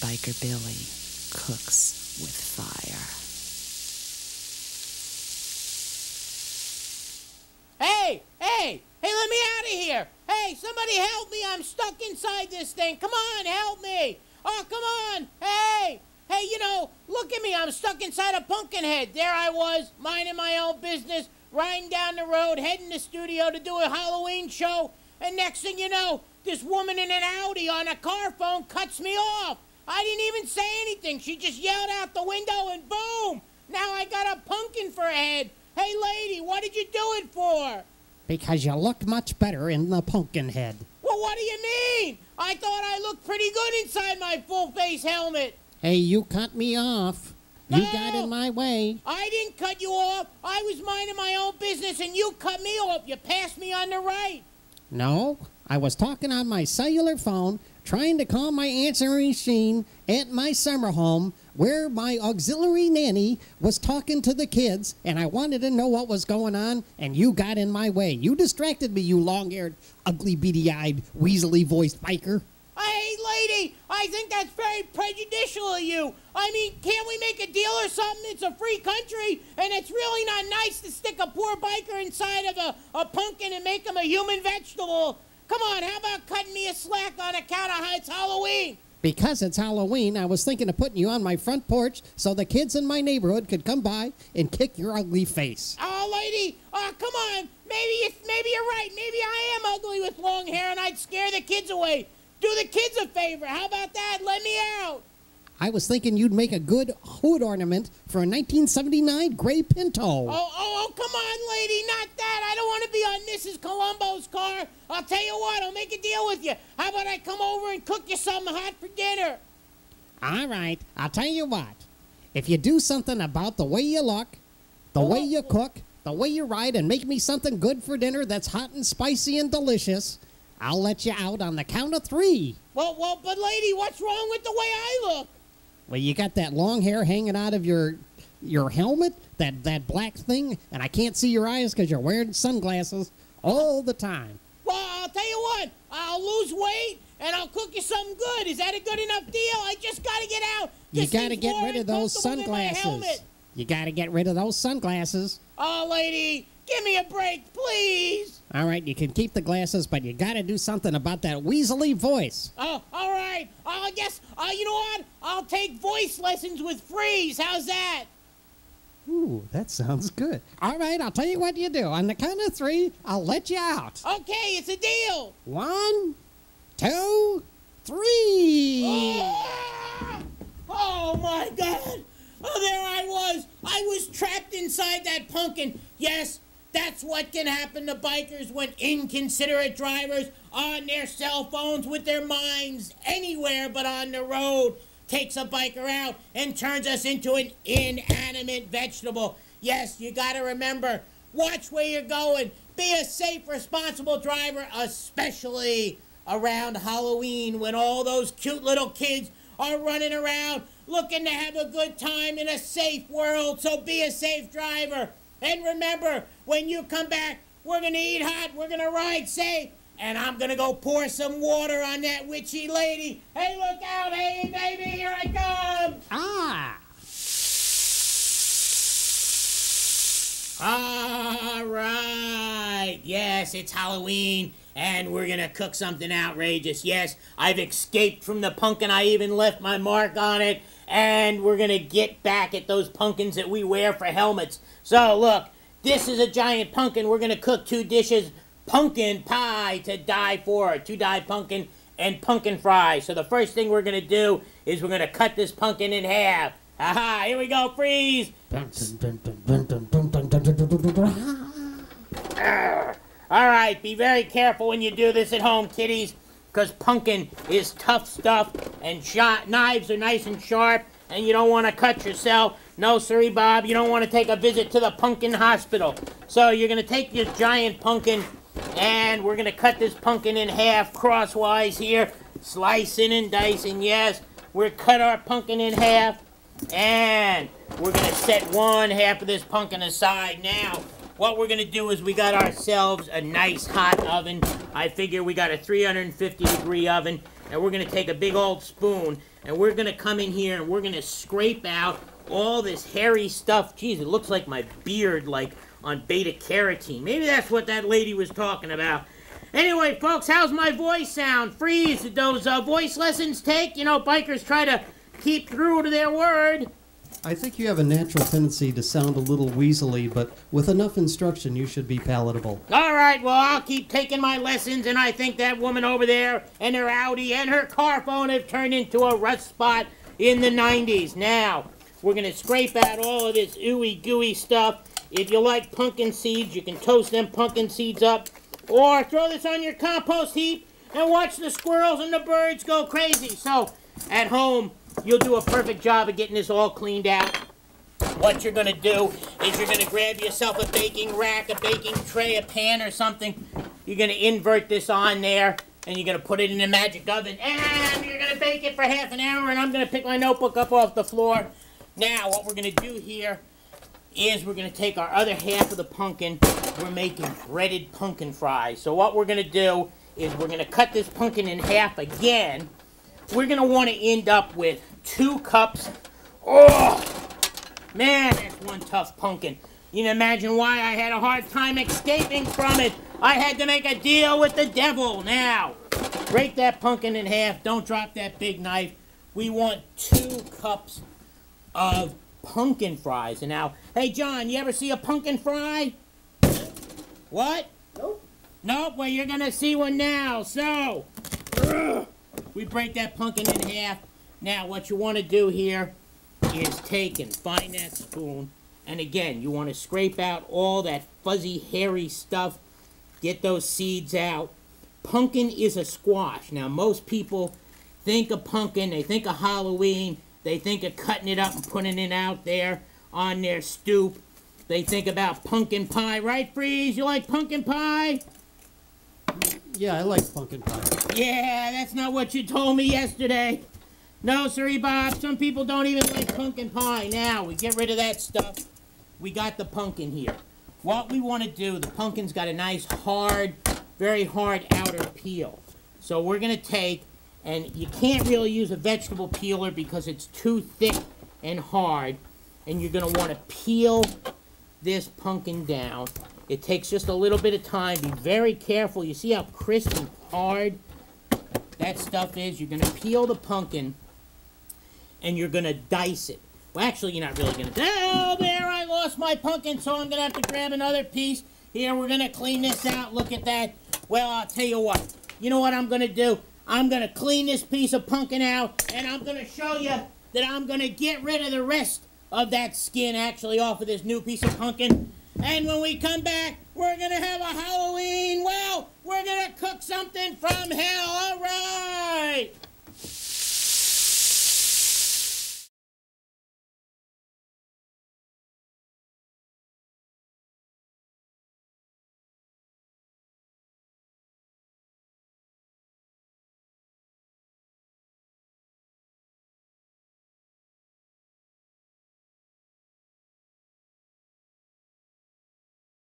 Biker Billy cooks with fire. Hey, let me out of here. Hey, somebody help me. I'm stuck inside this thing. Come on, help me. Oh, come on. Hey, look at me. I'm stuck inside a Pumpkinhead. There I was, minding my own business, riding down the road, heading to the studio to do a Halloween show. And next thing you know, this woman in an Audi on a car phone cuts me off. I didn't even say anything. She just yelled out the window and boom. Now I got a pumpkin for a head. Hey, lady, what did you do it for? Because you looked much better in the pumpkin head. Well, what do you mean? I thought I looked pretty good inside my full-face helmet. Hey, you cut me off. You No! got in my way. I didn't cut you off. I was minding my own business, and you cut me off. You passed me on the right. No, I was talking on my cellular phone, trying to call my answering machine at my summer home where my auxiliary nanny was talking to the kids, and I wanted to know what was going on, and you got in my way. You distracted me, you long-haired, ugly, beady-eyed, weaselly-voiced biker. Hey, lady, I think that's very prejudicial of you. I mean, can't we make a deal or something? It's a free country, and it's really not nice to stick a poor biker inside of a pumpkin and make him a human vegetable. Come on, how about cutting me a slack on account of how it's Halloween? Because it's Halloween, I was thinking of putting you on my front porch so the kids in my neighborhood could come by and kick your ugly face. Oh, lady, come on. Maybe you're right. Maybe I am ugly with long hair, and I'd scare the kids away. Do the kids a favor. How about that? Let me out. I was thinking you'd make a good hood ornament for a 1979 gray Pinto. Oh, come on, lady, not that. I don't want to be on Mrs. Columbo's car. I'll tell you what, I'll make a deal with you. How about I come over and cook you something hot for dinner? All right, I'll tell you what. If you do something about the way you look, the way you cook, the way you ride, and make me something good for dinner that's hot and spicy and delicious, I'll let you out on the count of 3. Well, but lady, what's wrong with the way I look? Well, you got that long hair hanging out of your helmet, that black thing, and I can't see your eyes because you're wearing sunglasses all the time. Well, I'll tell you what, I'll lose weight and I'll cook you something good. Is that a good enough deal? I just got to get out. You This got to thing's get more rid of those uncomfortable than my sunglasses. helmet. You got to get rid of those sunglasses. Oh, lady, give me a break, please. All right, you can keep the glasses, but you got to do something about that weaselly voice. Oh, all right. I guess, you know what? I'll take voice lessons with Freeze. How's that? Ooh, that sounds good. All right, I'll tell you what you do. On the count of 3, I'll let you out. Okay, it's a deal. 1, 2, 3. Oh, my God. Oh, there I was. I was trapped inside that pumpkin. Yes, that's what can happen to bikers when inconsiderate drivers on their cell phones with their minds anywhere but on the road takes a biker out and turns us into an inanimate vegetable. Yes, you got to remember, watch where you're going. Be a safe, responsible driver, especially around Halloween when all those cute little kids are running around looking to have a good time in a safe world. So be a safe driver. And remember, when you come back, we're going to eat hot, we're going to ride safe, and I'm going to go pour some water on that witchy lady. Hey, look out. Hey, baby, here I come. All right. Yes, it's Halloween, and we're going to cook something outrageous. Yes, I've escaped from the pumpkin. I even left my mark on it, and we're going to get back at those pumpkins that we wear for helmets. So, look, this is a giant pumpkin. We're going to cook 2 dishes, pumpkin pie to die for, 2 dyed pumpkin and pumpkin fries. So the first thing we're going to do is we're going to cut this pumpkin in half. Aha, here we go, Freeze. All right, be very careful when you do this at home, kiddies, because pumpkin is tough stuff, and knives are nice and sharp, and you don't want to cut yourself. No, sirree, Bob, you don't want to take a visit to the pumpkin hospital. So you're going to take this giant pumpkin, and we're going to cut this pumpkin in half crosswise here, slicing and dicing. Yes, we're cut our pumpkin in half, and we're going to set one half of this pumpkin aside. Now, what we're going to do is we got ourselves a nice hot oven. I figure we got a 350-degree oven, and we're going to take a big old spoon, and we're going to come in here, and we're going to scrape out all this hairy stuff. Geez, it looks like my beard, like on beta-carotene. Maybe that's what that lady was talking about. Anyway, folks, how's my voice sound? Freeze, did those voice lessons take? You know, bikers try to keep through to their word. I think you have a natural tendency to sound a little weaselly, but with enough instruction, you should be palatable. All right, well, I'll keep taking my lessons, and I think that woman over there and her Audi and her car phone have turned into a rust spot in the 90s. Now, we're going to scrape out all of this ooey gooey stuff. If you like pumpkin seeds, you can toast them pumpkin seeds up, or throw this on your compost heap and watch the squirrels and the birds go crazy. So, at home, you'll do a perfect job of getting this all cleaned out. What you're going to do is you're going to grab yourself a baking rack, a baking tray, a pan or something. You're going to invert this on there, and you're going to put it in the magic oven, and you're going to bake it for half an hour, and I'm going to pick my notebook up off the floor. Now, what we're going to do here is we're going to take our other half of the pumpkin. We're making breaded pumpkin fries. So what we're going to do is we're going to cut this pumpkin in half again. We're going to want to end up with 2 cups. Oh, man, that's one tough pumpkin. You can imagine why I had a hard time escaping from it. I had to make a deal with the devil. Now, break that pumpkin in half. Don't drop that big knife. We want 2 cups of pumpkin fries. And now, hey, John, you ever see a pumpkin fry? What? Nope. Nope, well, you're going to see one now. So, we break that pumpkin in half. Now, what you want to do here is take and find that spoon. And again, you want to scrape out all that fuzzy, hairy stuff. Get those seeds out. Pumpkin is a squash. Now, most people think of pumpkin, they think of Halloween. They think of cutting it up and putting it out there on their stoop. They think about pumpkin pie. Right, Freeze? You like pumpkin pie? Yeah, I like pumpkin pie. Yeah, that's not what you told me yesterday. No, sirree, Bob. Some people don't even like pumpkin pie. Now, we get rid of that stuff. We got the pumpkin here. What we want to do, the pumpkin's got a nice hard, very hard outer peel. So we're going to take, and you can't really use a vegetable peeler because it's too thick and hard. And you're going to want to peel this pumpkin down. It takes just a little bit of time. Be very careful. You see how crisp and hard that stuff is? You're going to peel the pumpkin, and you're going to dice it. Well, actually, you're not really going to. Oh, there, I lost my pumpkin, so I'm going to have to grab another piece. Here, we're going to clean this out. Look at that. Well, I'll tell you what. You know what I'm going to do? I'm going to clean this piece of pumpkin out, and I'm going to show you that I'm going to get rid of the rest of that skin actually off of this new piece of pumpkin. And when we come back, we're going to have a Halloween. Well, we're going to cook something from hell. All right.